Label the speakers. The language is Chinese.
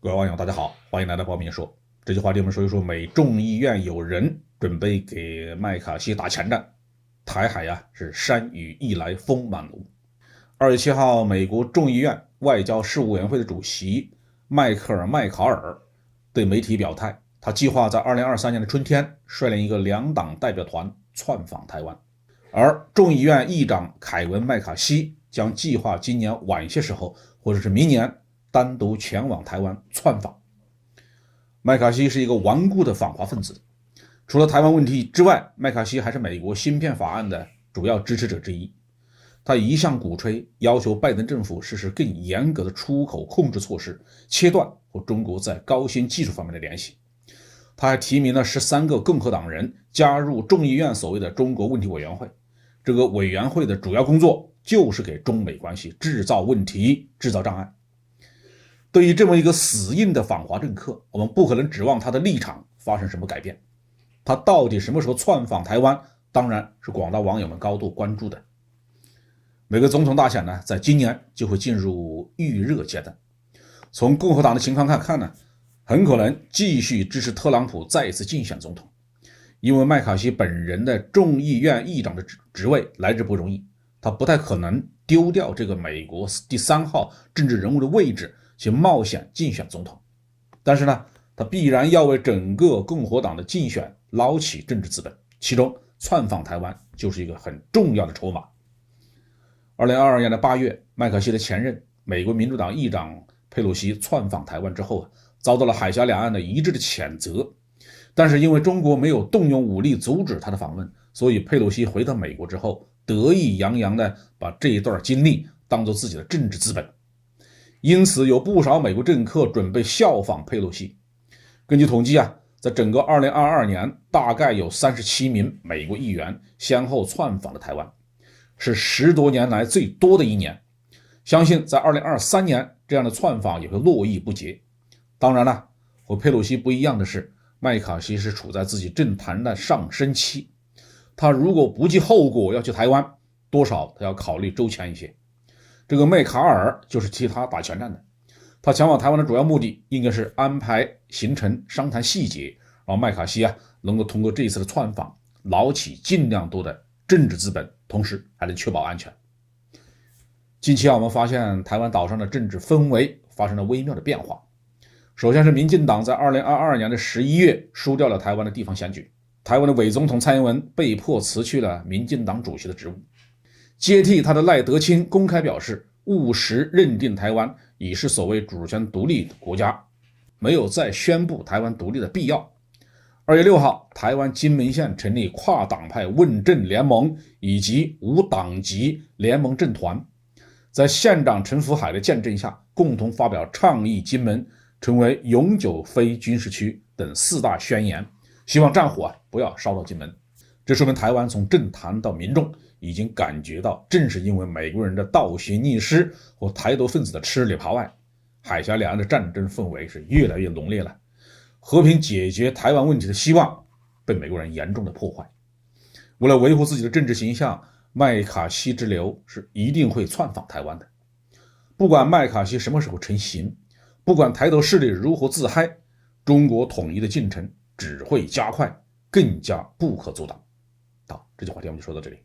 Speaker 1: 各位网友大家好，欢迎来到包明说。这期话题我们说一说美众议院有人准备给麦卡锡打前站，台海是山雨欲来风满楼。2月7号，美国众议院外交事务委员会的主席迈克尔·麦考尔对媒体表态，他计划在2023年的春天率领一个2党代表团窜访台湾，而众议院议长凯文·麦卡锡将计划今年晚些时候或者是明年单独前往台湾窜访。麦卡锡是一个顽固的反华分子，除了台湾问题之外，麦卡锡还是美国芯片法案的主要支持者之一。他一向鼓吹要求拜登政府实施更严格的出口控制措施，切断和中国在高新技术方面的联系。他还提名了13个共和党人加入众议院所谓的中国问题委员会，这个委员会的主要工作就是给中美关系制造问题、制造障碍。对于这么一个死硬的反华政客，我们不可能指望他的立场发生什么改变。他到底什么时候窜访台湾，当然是广大网友们高度关注的。美国总统大选在今年就会进入预热阶段。从共和党的情况看呢，很可能继续支持特朗普再次竞选总统。因为麦卡锡本人的众议院议长的职位来之不容易，他不太可能丢掉这个美国第3号政治人物的位置去冒险竞选总统。但是呢，他必然要为整个共和党的竞选捞起政治资本，其中窜访台湾就是一个很重要的筹码。2022年的8月，麦卡锡的前任美国民主党议长佩洛西窜访台湾之后遭到了海峡两岸的一致的谴责。但是因为中国没有动用武力阻止他的访问，所以佩洛西回到美国之后，得意洋洋地把这一段经历当作自己的政治资本。因此有不少美国政客准备效仿佩洛西。根据统计在整个2022年，大概有37名美国议员先后窜访了台湾，是10多年来最多的一年。相信在2023年，这样的窜访也会络绎不绝。当然了，和佩洛西不一样的是，麦卡锡是处在自己政坛的上升期，他如果不计后果要去台湾，多少他要考虑周全一些。这个麦卡尔就是替他打前站的，他前往台湾的主要目的应该是安排行程、商谈细节，让麦卡锡能够通过这一次的窜访捞起尽量多的政治资本，同时还能确保安全。近期我们发现台湾岛上的政治氛围发生了微妙的变化。首先是民进党在2022年的11月输掉了台湾的地方选举，台湾的伪总统蔡英文被迫辞去了民进党主席的职务，接替他的赖德清公开表示务实认定台湾已是所谓主权独立国家，没有再宣布台湾独立的必要。2月6号，台湾金门县成立跨党派问政联盟以及无党籍联盟政团，在县长陈福海的见证下，共同发表倡议金门成为永久非军事区等4大宣言，希望战火不要烧到金门。这说明台湾从政坛到民众已经感觉到，正是因为美国人的倒行逆施和台独分子的吃里扒外，海峡两岸的战争氛围是越来越浓烈了，和平解决台湾问题的希望被美国人严重的破坏。为了维护自己的政治形象，麦卡锡之流是一定会窜访台湾的。不管麦卡锡什么时候成型，不管台独势力如何自嗨，中国统一的进程只会加快，更加不可阻挡。好，这句话题我们就说到这里。